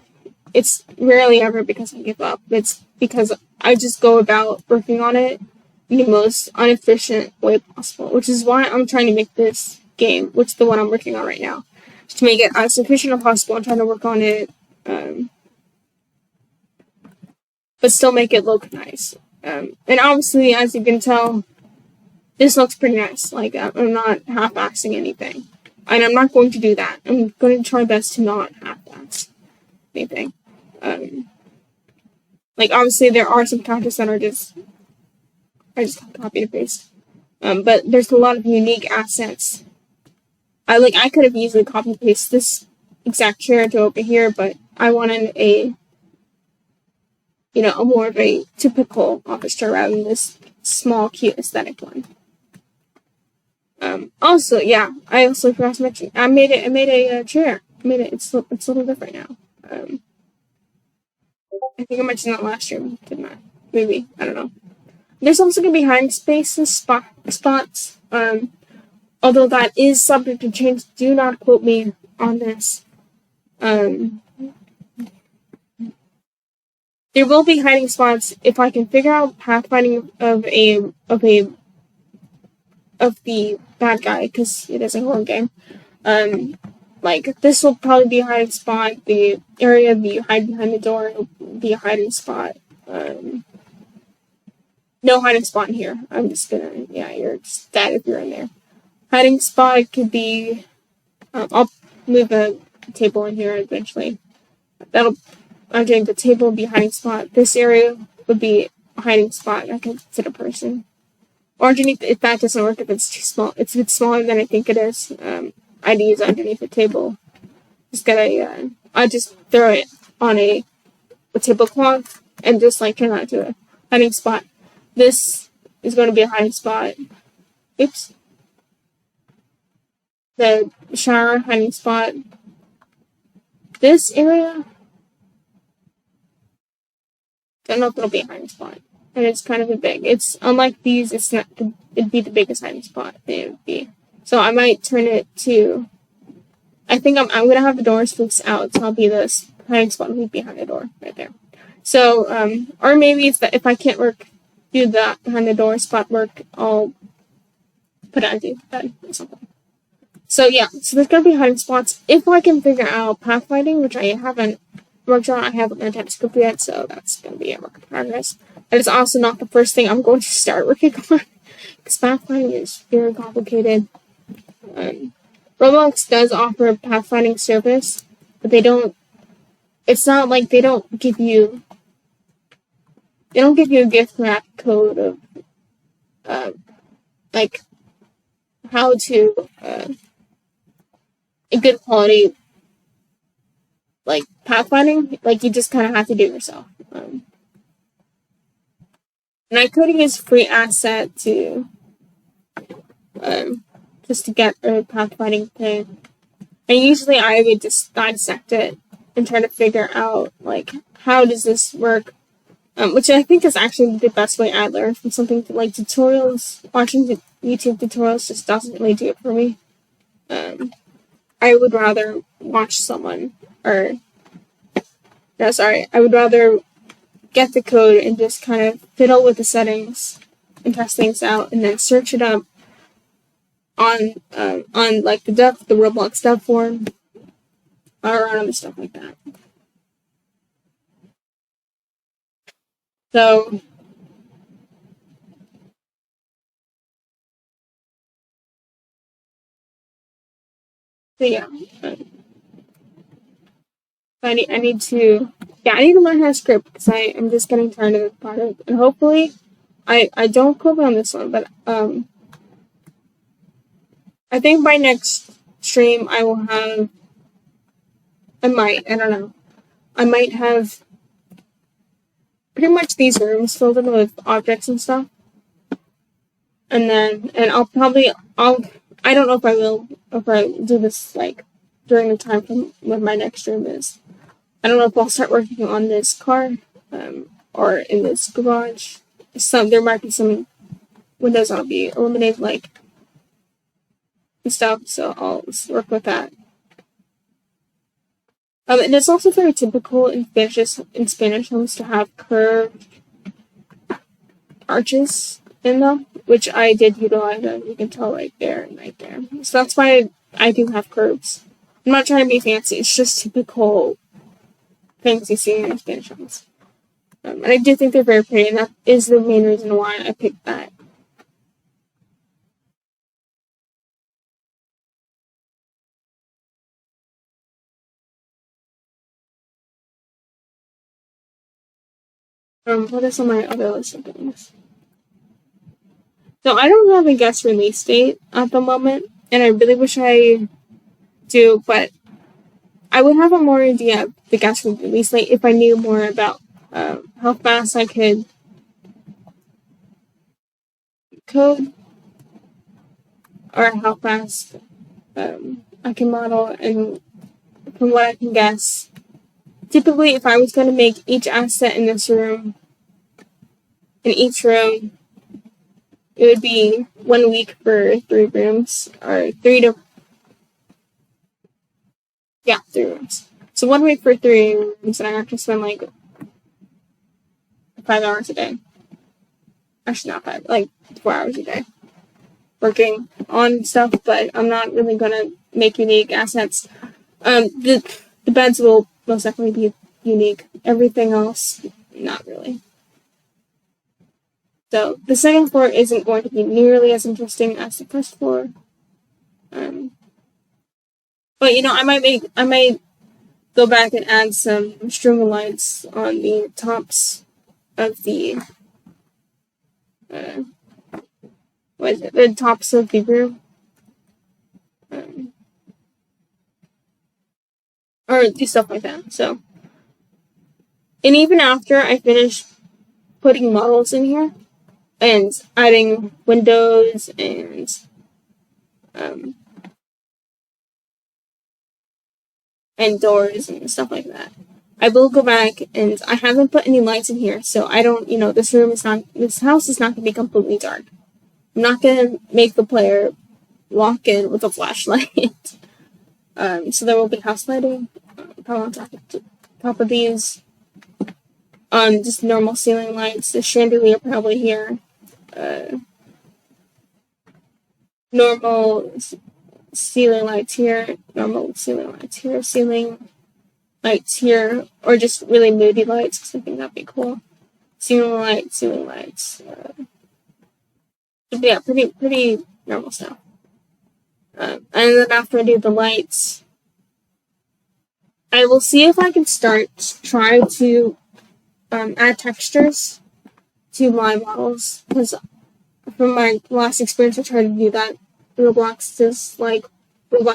Speaker 1: it's rarely ever because I give up. It's because I just go about working on it in the most inefficient way possible, which is why I'm trying to make this game, which is the one I'm working on right now, to make it as efficient as possible. I'm trying to work on it, but still make it look nice. And obviously, as you can tell, this looks pretty nice. Like, I'm not half-assing anything. And I'm not going to do that. I'm going to try my best to not half-ass anything. Like, obviously, there are some characters that are just copy and paste. But there's a lot of unique assets. I could have easily copy and pasted this exact character over here, but I wanted a more of a typical office chair rather than this small, cute, aesthetic one. Also, yeah, I also forgot to mention, I made a chair. It's a little different now. I think I mentioned that last year, didn't I? Maybe, I don't know. There's also going to be hiding spaces, spots, although that is subject to change. Do not quote me on this. There will be hiding spots if I can figure out pathfinding of the bad guy, because it is a horror game. like, this will probably be a hiding spot. The area you hide behind the door will be a hiding spot. No hiding spot in here. I'm just gonna, yeah, you're just dead if you're in there. Hiding spot could be, I'll move a table in here eventually. Underneath the table would be a hiding spot. This area would be a hiding spot. I can fit a person. Or underneath, if that doesn't work, if it's too small, if it's smaller than I think it is, I'd use underneath the table. Just get I just throw it on a tablecloth and just like turn that into a hiding spot. This is going to be a hiding spot. Oops. The shower hiding spot. This area, don't know if it'll be a hiding spot. And it's kind of a big. It's unlike these. It's not. It'd be the biggest hiding spot. It would be. So I might turn it to. I think I'm gonna have the doors fixed out. So I'll be this hiding spot will be behind the door right there. So or maybe if I can't do that behind the door spot work, I'll put it underneath the bed or something. So yeah. So there's gonna be hiding spots if I can figure out pathfinding, which I haven't worked on. I haven't learned how to script yet, so that's gonna be a work in progress. And it's also not the first thing I'm going to start working on, because pathfinding is very complicated. Roblox does offer a pathfinding service, but they don't. It's not like they don't give you a gift wrap code of like how to a good quality like pathfinding. Like you just kind of have to do it yourself. And I could use free asset to just to get a pathfinding thing. And usually I would just dissect it and try to figure out like how does this work. Which I think is actually the best way I learned from something like tutorials. Watching YouTube tutorials just doesn't really do it for me. I would rather watch someone I would rather get the code and just kind of fiddle with the settings and test things out, and then search it up on like the Roblox dev forum or on other stuff like that. So yeah, I need to learn how to script because I'm just getting tired of this product, and hopefully I don't quote me on this one, but I think by next stream I might have pretty much these rooms filled in with objects and stuff, and I don't know if I will do this like during the time from when my next stream is. I don't know if I'll start working on this car, or in this garage. There might be some windows that'll be illuminated, like, and stuff, so I'll work with that. And it's also very typical in Spanish homes to have curved arches in them, which I did utilize, and you can tell right there and right there. So that's why I do have curves. I'm not trying to be fancy, it's just typical things you see in Spanish homes. And I do think they're very pretty, and that is the main reason why I picked that. What are some of my other list of things? So I don't have a guest release date at the moment, and I really wish I do, but I would have a more idea of the guest release date if I knew more about how fast I could code, or how fast I can model, and from what I can guess. Typically, if I was going to make each asset in each room, it would be 1 week for 3 rooms, or 3 rooms. So 1 week for 3 rooms, and I have to spend like 5 hours a day. Actually, not 5, like 4 hours a day working on stuff, but I'm not really going to make unique assets. The beds will most definitely be unique. Everything else, not really. So the second floor isn't going to be nearly as interesting as the first floor. But I might go back and add some string lights on the tops of the the tops of the room. Or do stuff like that. So, and even after I finish putting models in here and adding windows and doors and stuff like that, I will go back, and I haven't put any lights in here, so I don't, this house is not going to be completely dark. I'm not going to make the player walk in with a flashlight. So there will be house lighting, probably on top of these. Just normal ceiling lights. The chandelier probably here. Normal ceiling lights here. Normal ceiling lights here. Ceiling lights here, or just really moody lights, because I think that'd be cool. Ceiling lights. Yeah, pretty normal stuff. And then after I do the lights, I will see if I can try to add textures to my models, because from my last experience I tried to do that. Roblox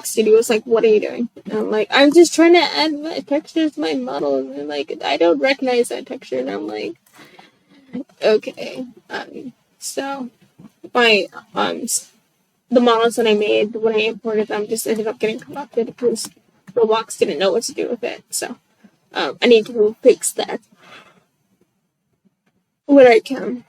Speaker 1: Studio was like, what are you doing? And I'm like, I'm just trying to add my textures to my models, and like, I don't recognize that texture, and I'm like, okay. So my the models that I made when I imported them just ended up getting corrupted because Roblox didn't know what to do with it. So I need to fix that when I can.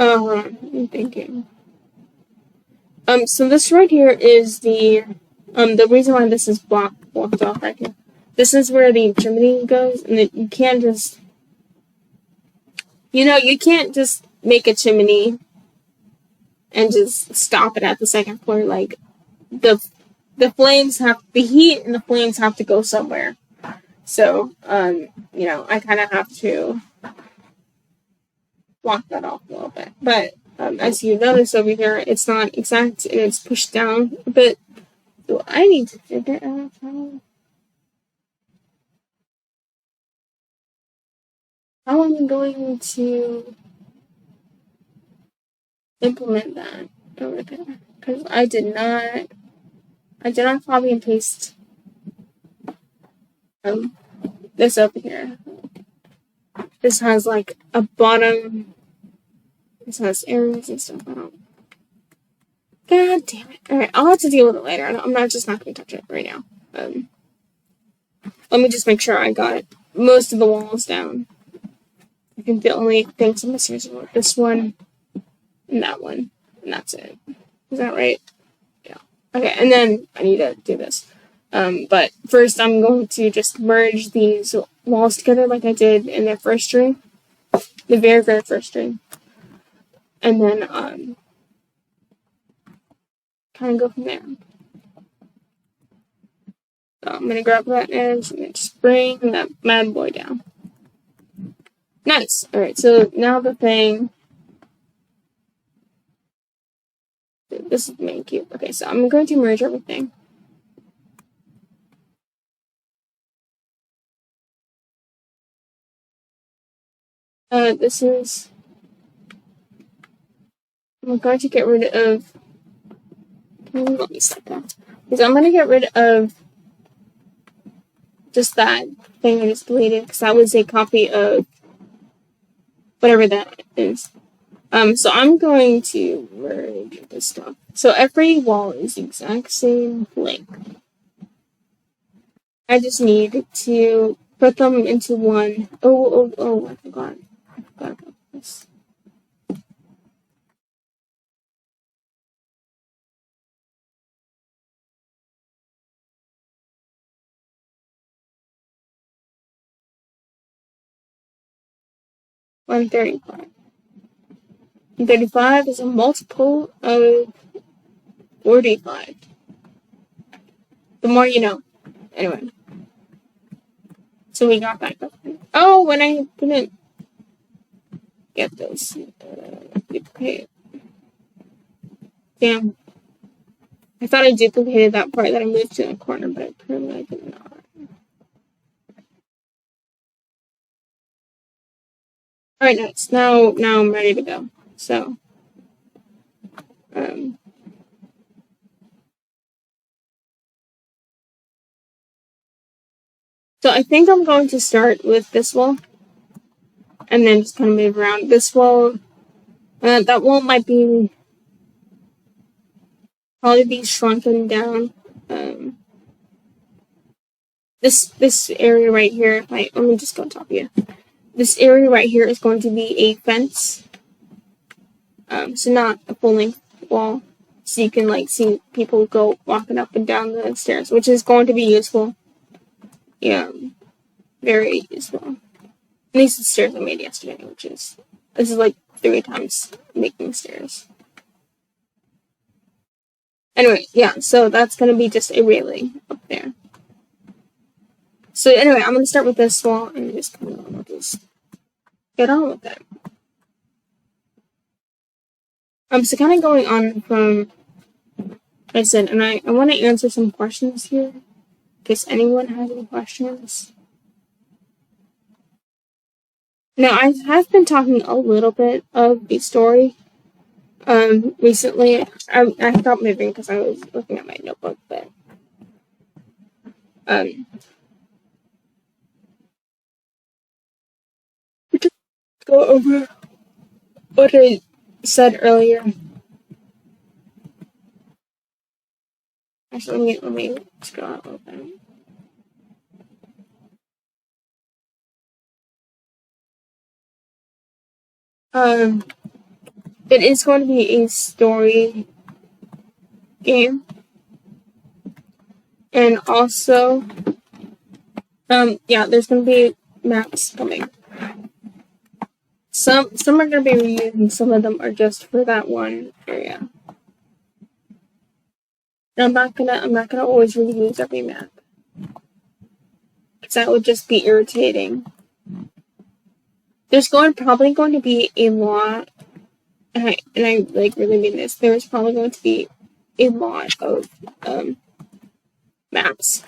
Speaker 1: I'm thinking. So this right here is the reason why this is blocked off right here. This is where the chimney goes, and you can't just, you can't just make a chimney and just stop it at the second floor. Like, the heat and the flames have to go somewhere. So, I kind of have to block that off a little bit. But as you notice over here, it's not exact and it's pushed down a bit. So I need to figure out how I'm going to implement that over there. Because I did not copy and paste this over here. This has like a bottom. This has arrows and stuff. God damn it. Alright, I'll have to deal with it later. I'm not going to touch it right now. Let me just make sure I got most of the walls down. I think the only things I'm missing is this one and that one. And that's it. Is that right? Yeah. Okay, and then I need to do this. But first I'm going to just merge these walls together like I did in the first string. The very, very first string. And then, kind of go from there. So I'm going to grab that edge and just bring that bad boy down. Nice. Alright, so now the thing. This is the main cube. Okay, so I'm going to merge everything. This is. I'm going to get rid of. Let me set that. Because I'm going to get rid of just that thing I just deleted, because that was a copy of whatever that is. So I'm going to merge this stuff. So every wall is the exact same length. I just need to put them into one. Oh, I forgot. this. One 35. 35 is a multiple of 45. The more you know. Anyway. So we got that going. Oh, when I didn't get this. Duplicate. Damn. I thought I duplicated that part that I moved to the corner, but apparently I did not. Alright, nice. Now I'm ready to go. So, so I think I'm going to start with this wall, and then just kind of move around. This wall, that wall might probably be shrunken down. This area right here, let me just go on top of you. This area right here is going to be a fence. So not a full-length wall. So you can, see people go walking up and down the stairs, which is going to be useful. Yeah, very useful. At least the stairs I made yesterday, this is 3 times making stairs. Anyway, yeah, so that's going to be just a railing up there. So anyway, I'm going to start with this wall and just kind of just get on with it. So kind of going on from what I said, and I want to answer some questions here, in case anyone has any questions. Now, I have been talking a little bit of the story. Recently, I stopped moving because I was looking at my notebook, but just go over what I said earlier. Actually, let me scroll out a little bit. It is going to be a story game. And also, there's going to be maps coming. Some are going to be reused, and some of them are just for that one area. And I'm not gonna always reuse every map, because that would just be irritating. There's probably going to be a lot, and I really mean this. There's probably going to be a lot of maps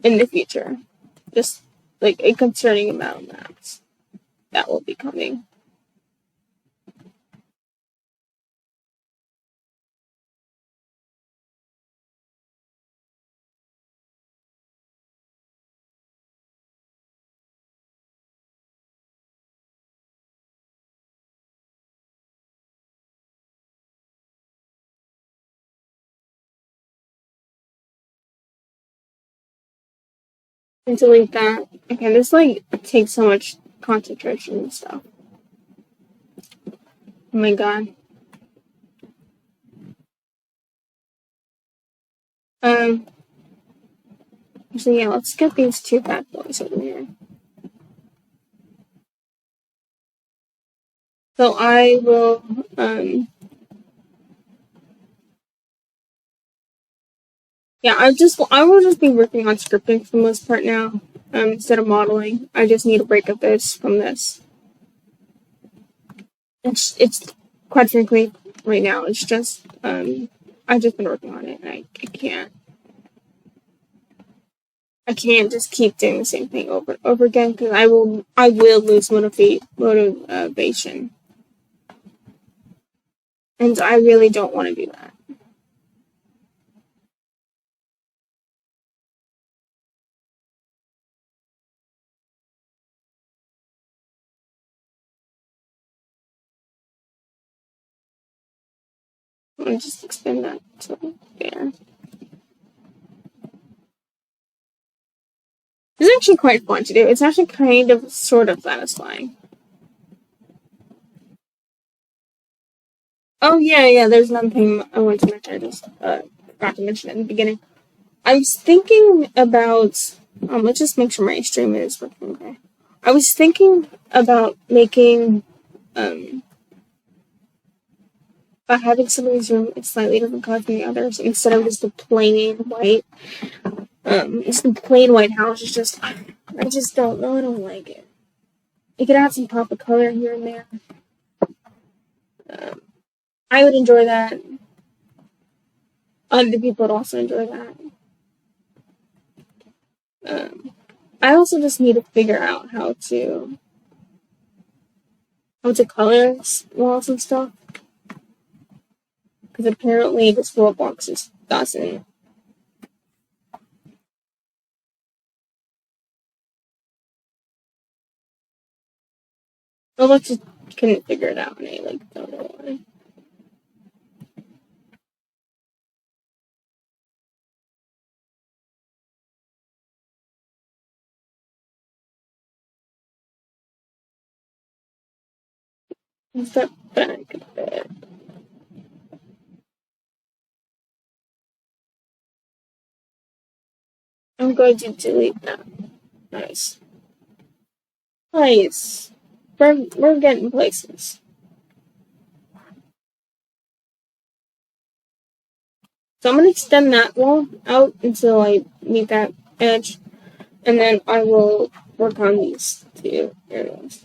Speaker 1: in the future, just a concerning amount of maps that will be coming. And delete that. Okay, this takes so much concentration and stuff. Oh my god. Actually, yeah, let's get these 2 bad boys over here. So I will, I will just be working on scripting for the most part now, instead of modeling. I just need a break of this from this. It's quite frankly, right now, it's just, I've just been working on it, and I can't just keep doing the same thing over and over again, because I will lose motivation. And I really don't want to do that. Let me just expand that to there. It's actually quite fun to do. It's actually kind of sort of satisfying. Oh, yeah, there's another thing I wanted to mention. I just forgot to mention it in the beginning. I was thinking about, let's just make sure my stream is working okay. I was thinking about making, about having somebody's room in slightly different color from the others instead of just a plain white. Just a plain white house is just, I just don't know, I don't like it. You could add some pop of color here and there. I would enjoy that. Other people would also enjoy that. I also just need to figure out how to color walls and stuff. Because apparently this Roblox just doesn't. Roblox just couldn't figure it out, and I don't know why. Step back a bit. I'm going to delete that. Nice. Nice. We're getting places. So I'm going to extend that wall out until I meet that edge, and then I will work on these two areas.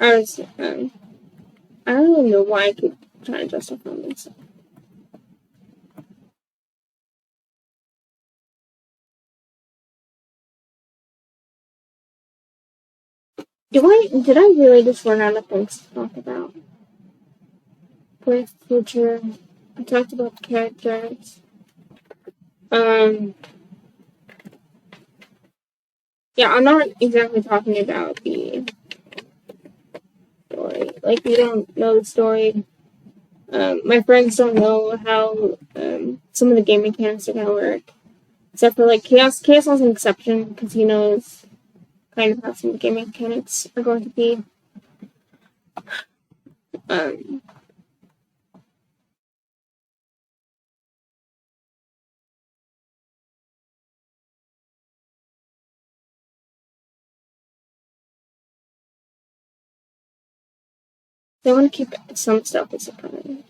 Speaker 1: I don't really know why I keep trying to justify myself. Did I really just run out of things to talk about? For future, I talked about the characters. Yeah, I'm not exactly talking about the story. Like, we don't know the story. My friends don't know how some of the game mechanics are gonna work. Except for, like, Chaos. Chaos has an exception, because he knows kind of how some of the game mechanics are going to be. They want to keep some stuff a surprise.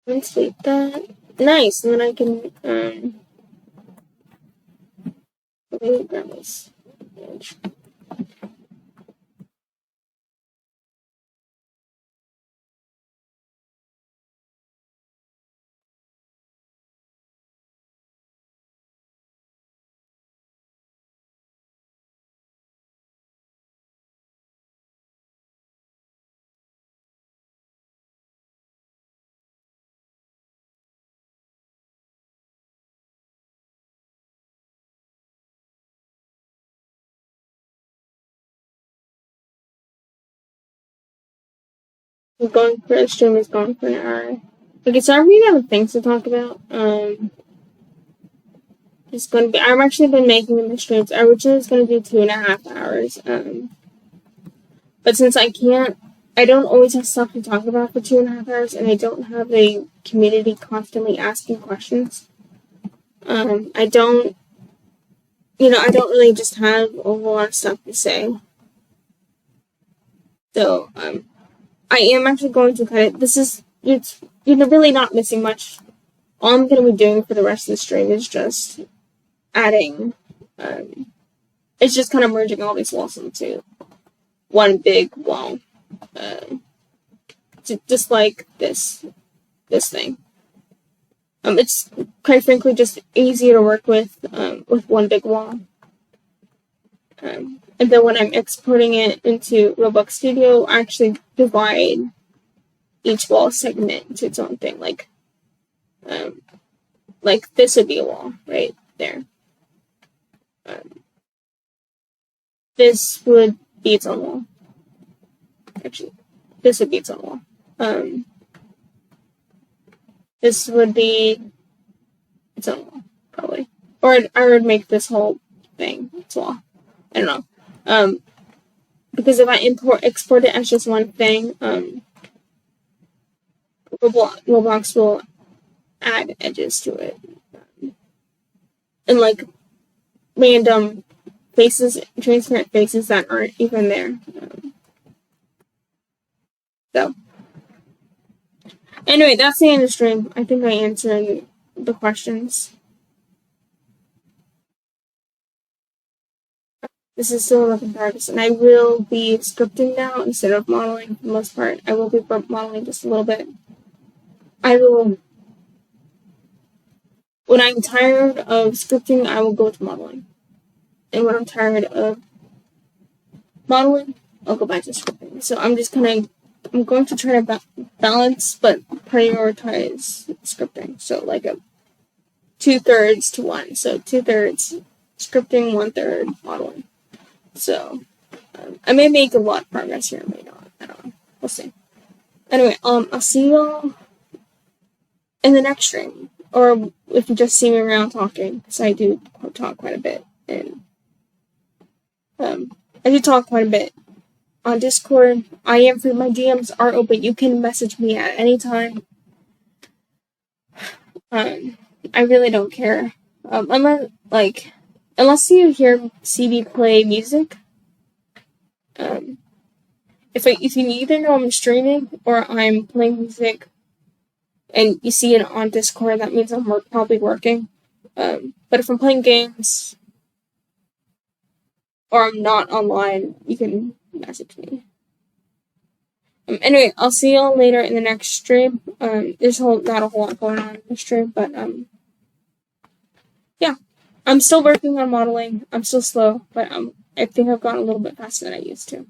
Speaker 1: Let's delete that. Nice, and then I can, let me grab this image. I'm going for a stream is going for an hour. Okay, so I really have things to talk about. Just gonna be. I'm actually been making the streams. I originally was gonna do 2.5 hours. But since I can't, I don't always have stuff to talk about for 2.5 hours, and I don't have a community constantly asking questions. I don't really just have a whole lot of stuff to say. So, I am actually going to cut it. You're really not missing much. All I'm going to be doing for the rest of the stream is just adding, it's just kind of merging all these walls into one big wall. Just like this thing. It's quite frankly just easier to work with one big wall. And then when I'm exporting it into Roblox Studio, I actually divide each wall segment into its own thing. Like this would be a wall right there. This would be its own wall. Actually, this would be its own wall. This would be its own wall, probably. Or I would make this whole thing its wall. I don't know. Because if I export it as just one thing, Roblox will add edges to it. And like random faces, transparent faces that aren't even there. So, anyway, that's the end of the stream. I think I answered the questions. This is still a work in progress, and I will be scripting now instead of modeling for the most part. I will be modeling just a little bit. When I'm tired of scripting, I will go to modeling. And when I'm tired of modeling, I'll go back to scripting. So I'm going to try to balance, but prioritize scripting. So like a 2/3 to 1. So 2/3 scripting, 1/3 modeling. So I may make a lot of progress here, I may not. I don't know. We'll see. Anyway, I'll see y'all in the next stream. Or if you just see me around talking, because I do talk quite a bit. And I do talk quite a bit on Discord. I am free. My DMs are open. You can message me at any time. I really don't care. Unless you see me play music. If you either know I'm streaming or I'm playing music, and you see it on Discord, that means I'm probably working. But if I'm playing games or I'm not online, you can message me. Anyway, I'll see y'all later in the next stream. There's not a whole lot going on in the stream, but yeah. I'm still working on modeling. I'm still slow, but I think I've gotten a little bit faster than I used to.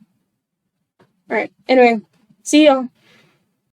Speaker 1: Alright, anyway, see y'all.